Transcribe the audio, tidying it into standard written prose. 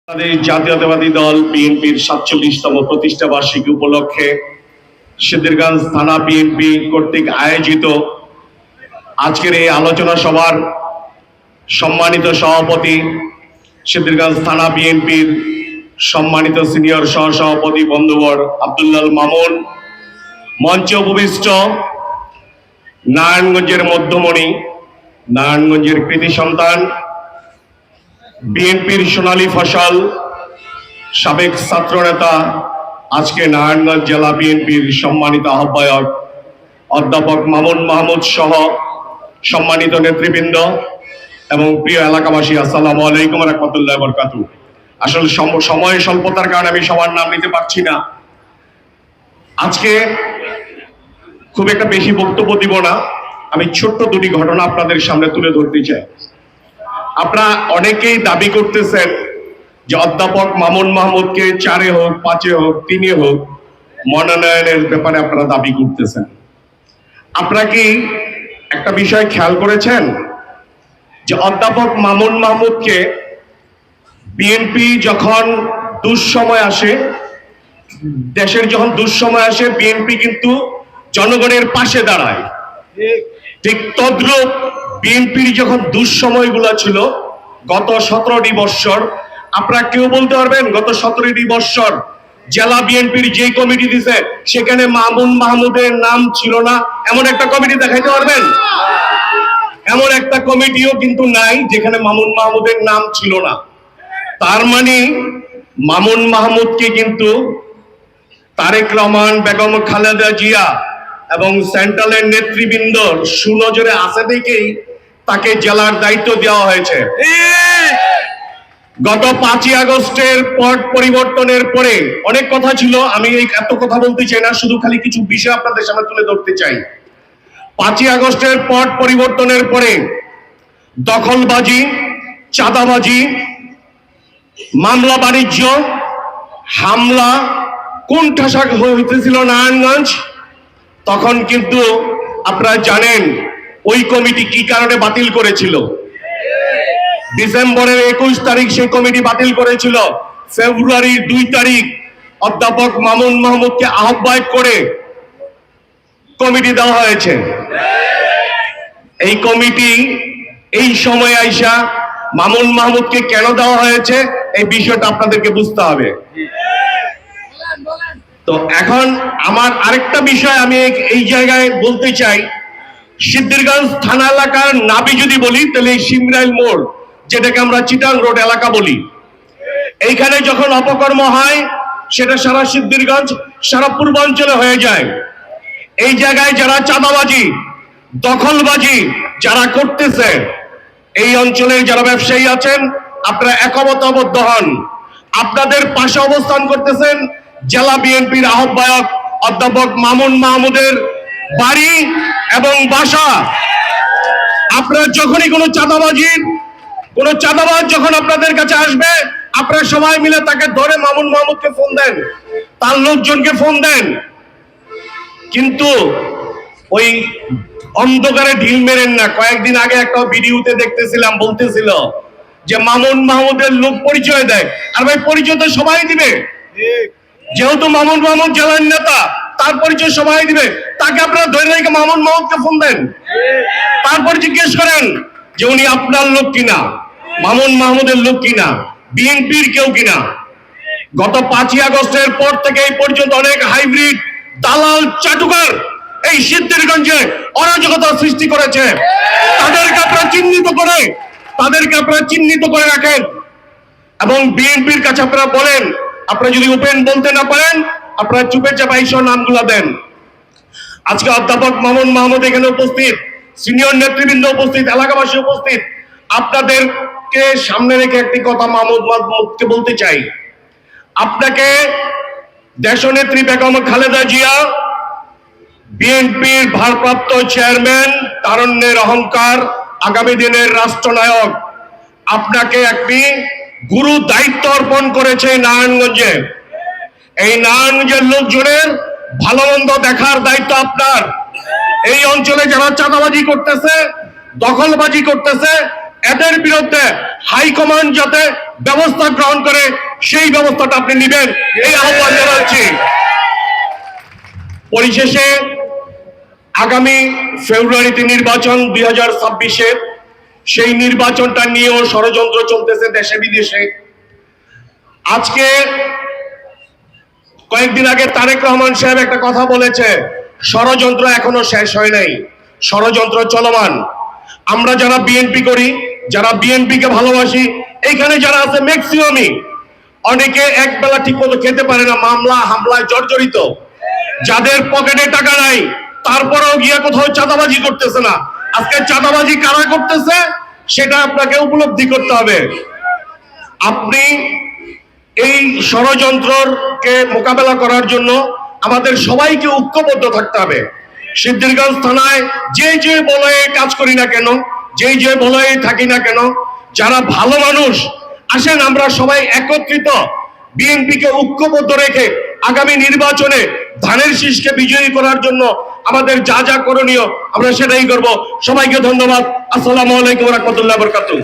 বাংলাদেশ জাতীয়তাবাদী দল বিএনপির ৪৭তম প্রতিষ্ঠা বার্ষিকী উপলক্ষে সিদ্ধিরগঞ্জ থানা বিএনপি কর্তৃক আয়োজিত আজকের এই আলোচনা সভার সম্মানিত সভাপতি, সিদ্ধিরগঞ্জ থানা বিএনপির সম্মানিত সিনিয়র সহসভাপতি বন্ধুবর আব্দুল্লাহ মামুন, মঞ্চে উপবিষ্ট নারায়ণগঞ্জের মধ্যমণি, নারায়ণগঞ্জের কৃতি সন্তান, বিএনপির সোনালী ফসল, সাবেক ছাত্রনেতা, আজকে নারায়ণগঞ্জ জেলা বিএনপির সম্মানিত আহ্বায়ক অধ্যাপক মামুন মাহমুদ সহ সম্মানিত নেতৃবৃন্দ এবং প্রিয় এলাকাবাসী, আসসালামু আলাইকুম ওয়া রাহমাতুল্লাহি ওয়া বারাকাতুহু। আসলে সময় স্বল্পতার কারণে আমি সবার নাম নিতে পারছি না। আজকে খুব একটা বেশি বক্তব্য দিব না, আমি ছোট্ট দুটি ঘটনা আপনাদের সামনে তুলে ধরতে চাই। আপনারা অনেকেই দাবি করতেছেন যে অধ্যাপক মামুন মাহমুদকে 4-এ হোক, 5-এ হোক, 3-এ হোক মনোনয়নের ব্যাপারে আপনারা দাবি করতেছেন। আপনারা কি একটা বিষয় খেয়াল করেছেন যে অধ্যাপক মামুন মাহমুদকে বিএনপি যখন দুঃসময় আসে, দেশের যখন দুঃসময় আসে, বিএনপি কিন্তু জনগণের পাশে দাঁড়ায়। ঠিক তদ্রূপ বিএনপির যখন দুঃসময়গুলো ছিল গত 17টি বৎসর, আপনারা কেউ বলতে পারবেন গত 17টি বৎসর জেলা বিএনপির যে কমিটি দিছে সেখানে মামুন মাহমুদের নাম ছিল না এমন একটা কমিটি দেখাইতে পারবেন? এমন একটা কমিটিও কিন্তু নাই যেখানে মামুন মাহমুদের নাম ছিল না। তার মানে মামুন মাহমুদকে কিন্তু তারেক রহমান, বেগম খালেদা জিয়া এবং সেন্ট্রালের নেতৃবৃন্দ সুনজরে আছে দেখেই তাকে জেলার দায়িত্ব দেওয়া হয়েছে। গত 5ই আগস্টের পট পরিবর্তনের পরে অনেক কথা ছিল, আমি এত কথা বলতে চাই না, শুধু খালি কিছু বিষয় আপনাদের সামনে তুলে ধরতে চাই। 5ই আগস্টের পট পরিবর্তনের পরে দখলবাজি, চাঁদাবাজি, মামলা বাণিজ্য, হামলা কোণঠাসা হইতেছিল নারায়ণগঞ্জ। তখন কিন্তু আপনারা জানেন ওই কমিটি কি কারণে বাতিল করেছিল। ডিসেম্বরের 21 তারিখ সেই কমিটি বাতিল করেছিল। ফেব্রুয়ারির 2 তারিখ অধ্যাপক মামুন মাহমুদকে আহ্বায়ক করে কমিটি দেওয়া হয়েছে। এই কমিটি এই সময় আইসা মামুন মাহমুদকে কেন দেওয়া হয়েছে এই বিষয়টা আপনাদেরকে বুঝতে হবে। তো এখন আমার আরেকটা বিষয় আমি এই জায়গায় বলতে চাই, সিদ্ধিরগঞ্জ থানা এলাকার নাবি যদি বলি তাহলে সিমরাইল মোড়, যেটাকে আমরা চিটাং রোড এলাকা বলি, এইখানে যখন অপকর্ম হয় সেটা সারা সিদ্ধিরগঞ্জ, সারা পূর্বাঞ্চলে হয়ে যায়। এই জায়গায় যারা চাঁদাবাজি, দখলবাজি যারা করতেছে, এই অঞ্চলের যারা ব্যবসায়ী আছেন আপনারা একমতবদ্ধ হন। আপনাদের পাশে অবস্থান করতেছেন জেলা বিএনপির আহ্বায়ক অধ্যাপক মামুন মাহমুদের বাড়ি এবং বাসা। আপনারা যখনই কোনো চাঁদাবাজ যখন আপনাদের কাছে আসবে, আপনারা সবাই মিলে তাকে ধরে মামুন মাহমুদকে ফোন দেন, তার লোকজনকে ফোন দেন। কিন্তু ওই অন্ধকারে ঢিল মেরেন না। কয়েকদিন আগে একটা ভিডিওতে দেখতেছিলাম, বলতেছিল যে মামুন মাহমুদের লোক পরিচয় দেয়। আর ভাই, পরিচয় তো সবাই দিবে, যেহেতু মামুন মাহমুদ জেলার নেতা, তার পরিচয় সবাই দিবে। তাকে আপনারা ধরে রেখে মামুন মাহমুদকে ফোন দেন, তারপর জিজ্ঞেস করেন যে উনি আপনার লোক কিনা, মামুন মাহমুদের লোক কিনা, বিএনপির কেউ কিনা। গত 5ই আগস্টের পর থেকে এই পর্যন্ত অনেক হাইব্রিড দালাল চাটুকার এই সিদ্ধিরগঞ্জে অরাজকতা সৃষ্টি করেছে। তাদেরকে আপনারা চিহ্নিত করে রাখেন এবং বিএনপির কাছে আপনারা বলেন। আপনারা যদি ওপেন বলতে না পারেন, আপনারা চুপে চাপে এইসব নামগুলো দেন। আজকে অধ্যাপক মামুন মাহমুদ এখানে উপস্থিত, সিনিয়র নেতৃবৃন্দ উপস্থিত, এলাকাবাসী উপস্থিত। আপনাদেরকে সামনে রেখে একটি কথা মামুন মাহমুদকে বলতে চাই। আপনাকে দেশনেত্রী বেগম খালেদা জিয়া, বিএনপির ভারপ্রাপ্ত চেয়ারম্যান, তারুণ্যের অহংকার, আগামী দিনের রাষ্ট্রনায়ক, আপনাকে একটি গুরু দায়িত্ব অর্পণ করেছে নারায়ণগঞ্জে। এই নারায়ণগঞ্জের লোকজনের ভালো মন্দ দেখার দায়িত্ব আপনার। এই অঞ্চলে যারা চাঁদাবাজি করতেছে, দখলবাজি করতেছে, এদের বিরুদ্ধে হাইকমান্ড যাতে ব্যবস্থা গ্রহণ করে সেই ব্যবস্থাটা আপনি নেবেন, এই আহ্বান জানাচ্ছি। পরিশেষে আগামী ফেব্রুয়ারিতে নির্বাচন 2026-এ, সেই নির্বাচনটা নিয়েও ষড়যন্ত্র চলতেছে দেশে বিদেশে। আজকে কয়েকদিন আগে তারেক রহমান সাহেব একটা কথা বলেছে, ষড়যন্ত্র এখনো শেষ হয় নাই, ষড়যন্ত্র চলমান। আমরা যারা বিএনপি করি, যারা বিএনপি কে ভালোবাসি, এইখানে যারা আছে ম্যাক্সিমামই, অনেকে এক বেলা ঠিক মতো খেতে পারে না, মামলা হামলায় জর্জরিত, যাদের পকেটে টাকা নাই তারপরেও গিয়া কোথাও চাঁদাবাজি করতেছে না। আজকে চাঁদাবাজি কারা করতেছে সেটা আপনাকে উপলব্ধি করতে হবে। আপনি এই ষড়যন্ত্রকে মোকাবেলা করার জন্য আমাদের সবাইকে ঐক্যবদ্ধ থাকতে হবে। সিদ্ধিরগঞ্জ থানায় যে বলয়ে কাজ করি না কেন, যে বলয়ে থাকি না কেন, যারা ভালো মানুষ আসেন, আমরা সবাই একত্রিত বিএনপিকে ঐক্যবদ্ধ রেখে আগামী নির্বাচনে ধানের শীষকে বিজয়ী করার জন্য আমাদের যা যা করণীয় আমরা সেটাই করব। সবাইকে ধন্যবাদ। আসসালামু আলাইকুম ওয়া রাহমাতুল্লাহি ওয়া বারাকাতুহু।